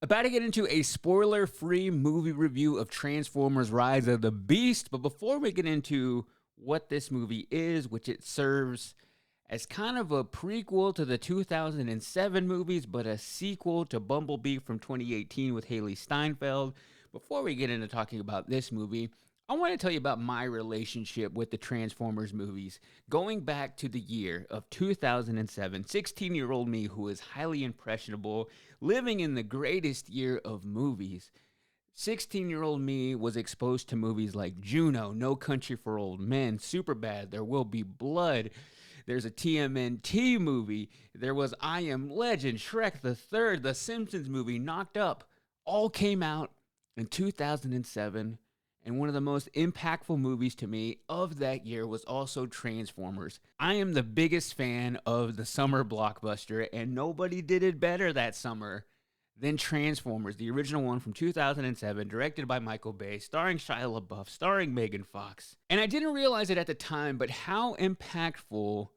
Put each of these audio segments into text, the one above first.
About to get into a spoiler-free movie review of Transformers: Rise of the Beast, but before we get into what this movie is, which it serves as kind of a prequel to the 2007 movies, but a sequel to Bumblebee from 2018 with Haley Steinfeld. Before we get into talking about this movie, I want to tell you about my relationship with the Transformers movies. Going back to the year of 2007, 16-year-old me who was highly impressionable, living in the greatest year of movies. 16-year-old me was exposed to movies like Juno, No Country for Old Men, Superbad, There Will Be Blood. There's a TMNT movie. There was I Am Legend, Shrek the Third, The Simpsons movie, Knocked Up. All came out in 2007. And one of the most impactful movies to me of that year was also Transformers. I am the biggest fan of the summer blockbuster, and nobody did it better that summer than Transformers, the original one from 2007, directed by Michael Bay, starring Shia LaBeouf, starring Megan Fox. And I didn't realize it at the time, but how impactful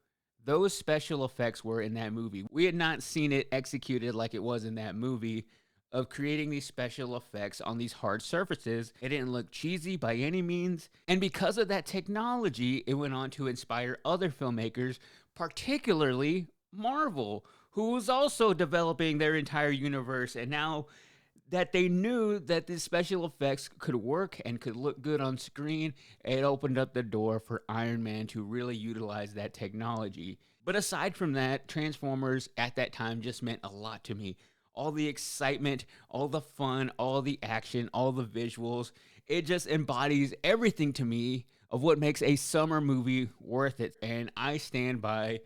those special effects were in that movie. We had not seen it executed like it was in that movie, of creating these special effects on these hard surfaces. It didn't look cheesy by any means. And because of that technology, it went on to inspire other filmmakers, particularly Marvel, who was also developing their entire universe. And now that they knew that these special effects could work and could look good on screen, it opened up the door for Iron Man to really utilize that technology. But aside from that, Transformers at that time just meant a lot to me. All the excitement, all the fun, all the action, all the visuals. It just embodies everything to me of what makes a summer movie worth it. And I stand by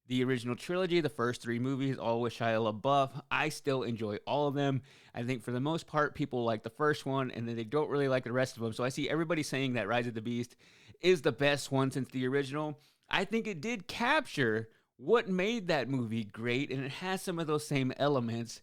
the original trilogy, the first three movies, all with Shia LaBeouf. I still enjoy all of them. I think for the most part, people like the first one, and then they don't really like the rest of them. So I see everybody saying that Rise of the Beast is the best one since the original. I think it did capture what made that movie great, and it has some of those same elements.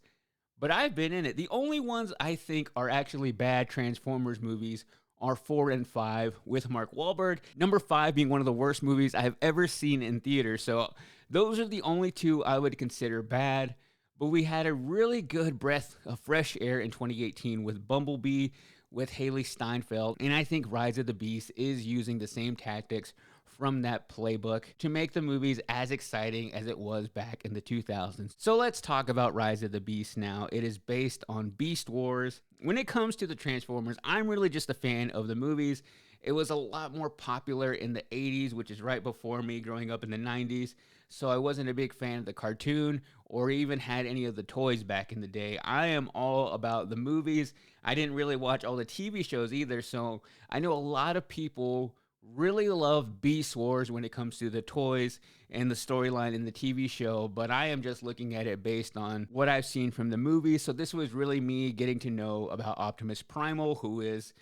But I've been in it. The only ones I think are actually bad Transformers movies are 4 and 5 with Mark Wahlberg. Number 5 being one of the worst movies I have ever seen in theaters. So those are the only two I would consider bad. But we had a really good breath of fresh air in 2018 with Bumblebee, with Haley Steinfeld. And I think Rise of the Beast is using the same tactics from that playbook to make the movies as exciting as it was back in the 2000s. So let's talk about Rise of the Beast now. It is based on Beast Wars. When it comes to the Transformers, I'm really just a fan of the movies. It was a lot more popular in the 80s, which is right before me growing up in the 90s. So I wasn't a big fan of the cartoon or even had any of the toys back in the day. I am all about the movies. I didn't really watch all the TV shows either, so I know a lot of people really love Beast Wars when it comes to the toys and the storyline in the TV show, but I am just looking at it based on what I've seen from the movies. So this was really me getting to know about Optimus Primal, who is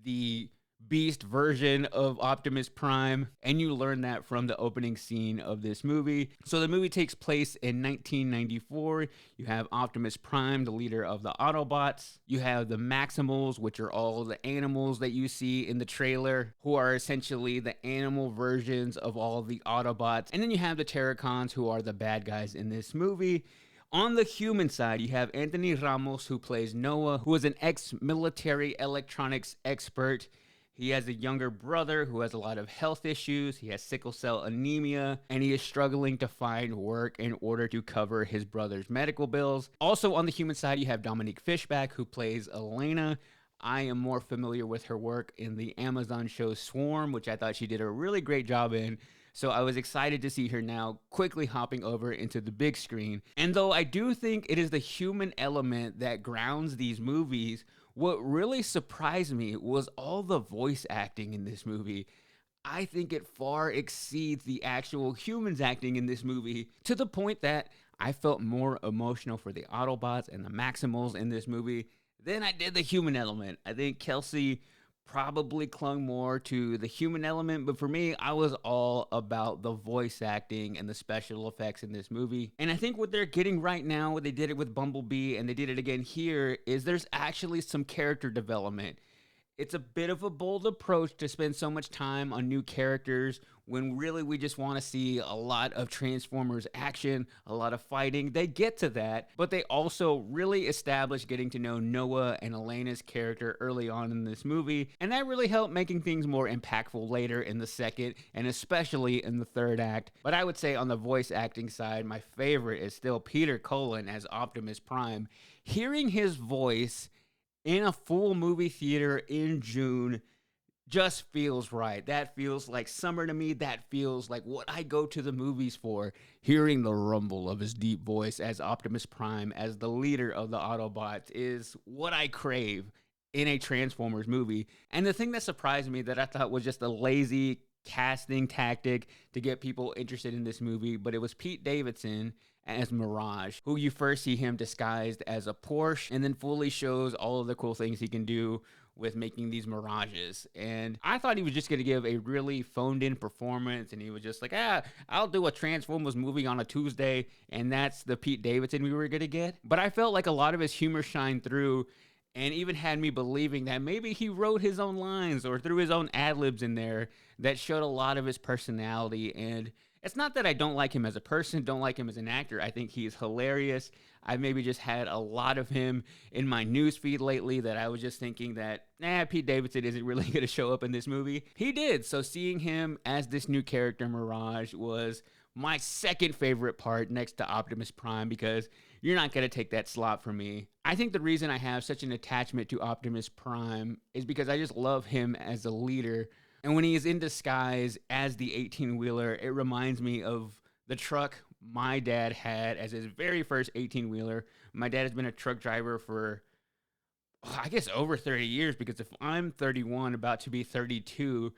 the Beast version of Optimus Prime, and you learn that from the opening scene of this movie. So the movie takes place in 1994. You have Optimus Prime, the leader of the Autobots. You have the Maximals, which are all the animals that you see in the trailer, who are essentially the animal versions of all the Autobots. And then you have the Terracons, who are the bad guys in this movie. On the human side, you have Anthony Ramos, who plays Noah, who is an ex-military electronics expert. He has a younger brother who has a lot of health issues. He has sickle cell anemia, and he is struggling to find work in order to cover his brother's medical bills. Also on the human side, you have Dominique Fishback, who plays Elena. I am more familiar with her work in the Amazon show Swarm, which I thought she did a really great job in. So I was excited to see her now quickly hopping over into the big screen. And though I do think it is the human element that grounds these movies, what really surprised me was all the voice acting in this movie. I think it far exceeds the actual humans acting in this movie, to the point that I felt more emotional for the Autobots and the Maximals in this movie than I did the human element. I think Kelsey probably clung more to the human element, but for me, I was all about the voice acting and the special effects in this movie. And I think what they're getting right now, what they did it with Bumblebee and they did it again here, is there's actually some character development. It's a bit of a bold approach to spend so much time on new characters when really we just want to see a lot of Transformers action, a lot of fighting. They get to that, but they also really establish getting to know Noah and Elena's character early on in this movie, and that really helped making things more impactful later in the second and especially in the third act. But I would say on the voice acting side, my favorite is still Peter Cullen as Optimus Prime. Hearing his voice in a full movie theater in June just feels right. That feels like summer to me. That feels like what I go to the movies for. Hearing the rumble of his deep voice as Optimus Prime, as the leader of the Autobots, is what I crave in a Transformers movie. And the thing that surprised me that I thought was just a lazy casting tactic to get people interested in this movie, but it was Pete Davidson as Mirage, who you first see him disguised as a Porsche and then fully shows all of the cool things he can do with making these Mirages. And I thought he was just going to give a really phoned in performance, and he was just like, I'll do a Transformers movie on a Tuesday, and that's the Pete Davidson we were going to get. But I felt like a lot of his humor shined through and even had me believing that maybe he wrote his own lines or threw his own ad-libs in there that showed a lot of his personality. And it's not that I don't like him as a person, don't like him as an actor. I think he's hilarious. I've maybe just had a lot of him in my newsfeed lately that I was just thinking that, Pete Davidson isn't really going to show up in this movie. He did. So seeing him as this new character, Mirage, was my second favorite part next to Optimus Prime, because you're not going to take that slot from me. I think the reason I have such an attachment to Optimus Prime is because I just love him as a leader. And when he is in disguise as the 18-wheeler, it reminds me of the truck my dad had as his very first 18-wheeler. My dad has been a truck driver for, I guess, over 30 years, because if I'm 31, about to be 32,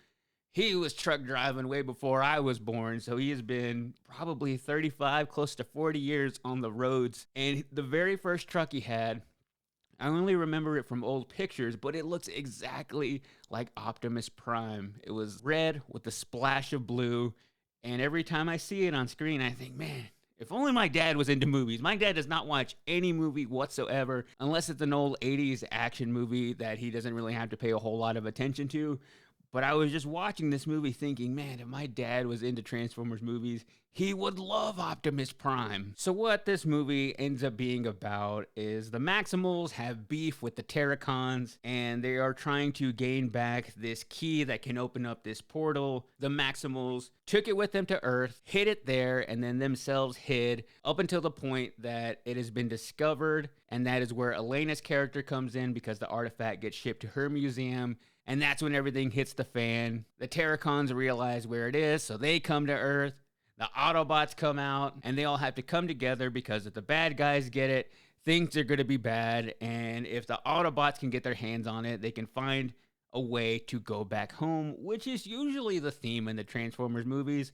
he was truck driving way before I was born. So he has been probably 35, close to 40 years on the roads. And the very first truck he had, I only remember it from old pictures, but it looks exactly like Optimus Prime. It was red with a splash of blue. And every time I see it on screen, I think, man, if only my dad was into movies. My dad does not watch any movie whatsoever, unless it's an old 80s action movie that he doesn't really have to pay a whole lot of attention to. But I was just watching this movie thinking, man, if my dad was into Transformers movies, he would love Optimus Prime. So what this movie ends up being about is the Maximals have beef with the Terracons, and they are trying to gain back this key that can open up this portal. The Maximals took it with them to Earth, hid it there, and then themselves hid up until the point that it has been discovered, and that is where Elena's character comes in, because the artifact gets shipped to her museum. And that's when everything hits the fan. The Terracons realize where it is, so they come to Earth. The Autobots come out, and they all have to come together, because if the bad guys get it, things are going to be bad. And if the Autobots can get their hands on it, they can find a way to go back home, which is usually the theme in the Transformers movies.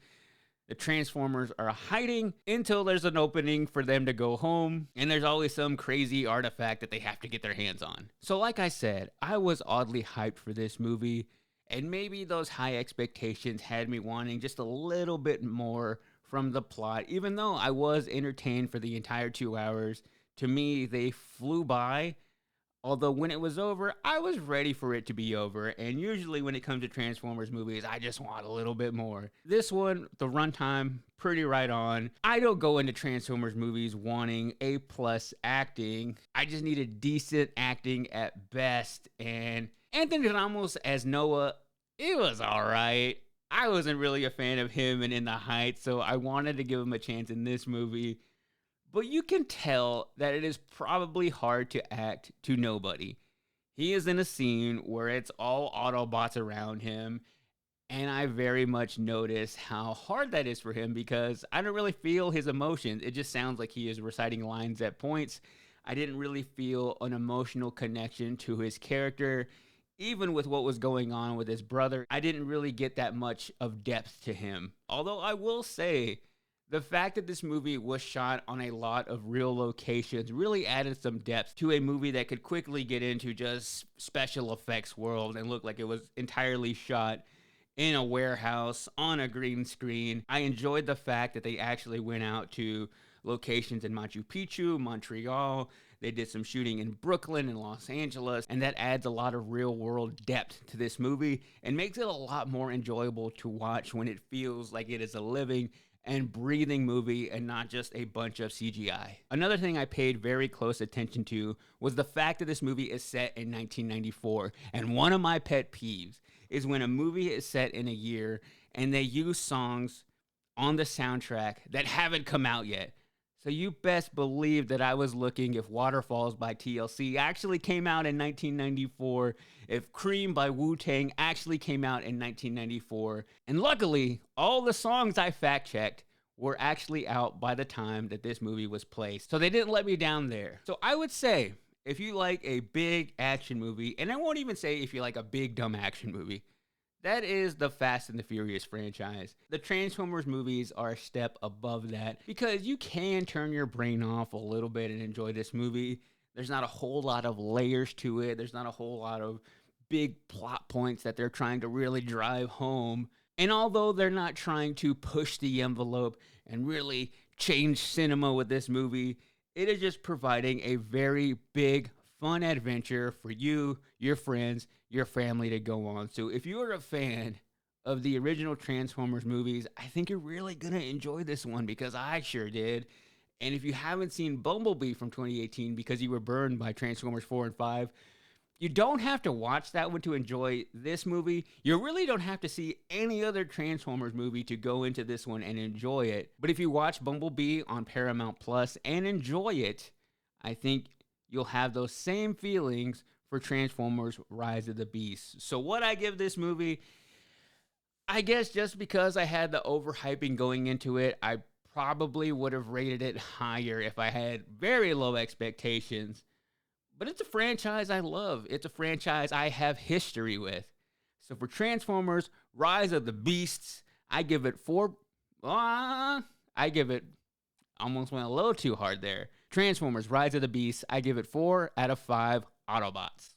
The Transformers are hiding until there's an opening for them to go home, and there's always some crazy artifact that they have to get their hands on. So like I said, I was oddly hyped for this movie, and maybe those high expectations had me wanting just a little bit more from the plot, even though I was entertained for the entire 2 hours. To me, they flew by. Although when it was over, I was ready for it to be over. And usually when it comes to Transformers movies, I just want a little bit more. This one, the runtime, pretty right on. I don't go into Transformers movies wanting A+ acting. I just needed decent acting at best. And Anthony Ramos as Noah, it was all right. I wasn't really a fan of him and In the Heights, so I wanted to give him a chance in this movie. But you can tell that it is probably hard to act to nobody. He is in a scene where it's all Autobots around him, and I very much notice how hard that is for him, because I don't really feel his emotions. It just sounds like he is reciting lines at points. I didn't really feel an emotional connection to his character. Even with what was going on with his brother, I didn't really get that much of depth to him. Although I will say, the fact that this movie was shot on a lot of real locations really added some depth to a movie that could quickly get into just special effects world and look like it was entirely shot in a warehouse on a green screen. I enjoyed the fact that they actually went out to locations in Machu Picchu, Montreal. They did some shooting in Brooklyn and Los Angeles, and that adds a lot of real world depth to this movie and makes it a lot more enjoyable to watch when it feels like it is a living and breathing movie and not just a bunch of CGI. Another thing I paid very close attention to was the fact that this movie is set in 1994. And one of my pet peeves is when a movie is set in a year and they use songs on the soundtrack that haven't come out yet. So you best believe that I was looking if Waterfalls by TLC actually came out in 1994, if Cream by Wu-Tang actually came out in 1994. And luckily, all the songs I fact-checked were actually out by the time that this movie was placed. So they didn't let me down there. So I would say, if you like a big action movie, and I won't even say if you like a big dumb action movie, that is the Fast and the Furious franchise. The Transformers movies are a step above that because you can turn your brain off a little bit and enjoy this movie. There's not a whole lot of layers to it. There's not a whole lot of big plot points that they're trying to really drive home. And although they're not trying to push the envelope and really change cinema with this movie, it is just providing a very big, fun adventure for you, your friends, your family to go on. So if you're a fan of the original Transformers movies, I think you're really going to enjoy this one because I sure did. And if you haven't seen Bumblebee from 2018 because you were burned by Transformers 4 and 5, you don't have to watch that one to enjoy this movie. You really don't have to see any other Transformers movie to go into this one and enjoy it. But if you watch Bumblebee on Paramount Plus and enjoy it, I think you'll have those same feelings for Transformers Rise of the Beast. So what I give this movie, I guess just because I had the overhyping going into it, I probably would have rated it higher if I had very low expectations. But it's a franchise I love. It's a franchise I have history with. So for Transformers Rise of the Beasts, I give it almost went a little too hard there. Transformers Rise of the Beasts, I give it 4 out of 5 Autobots.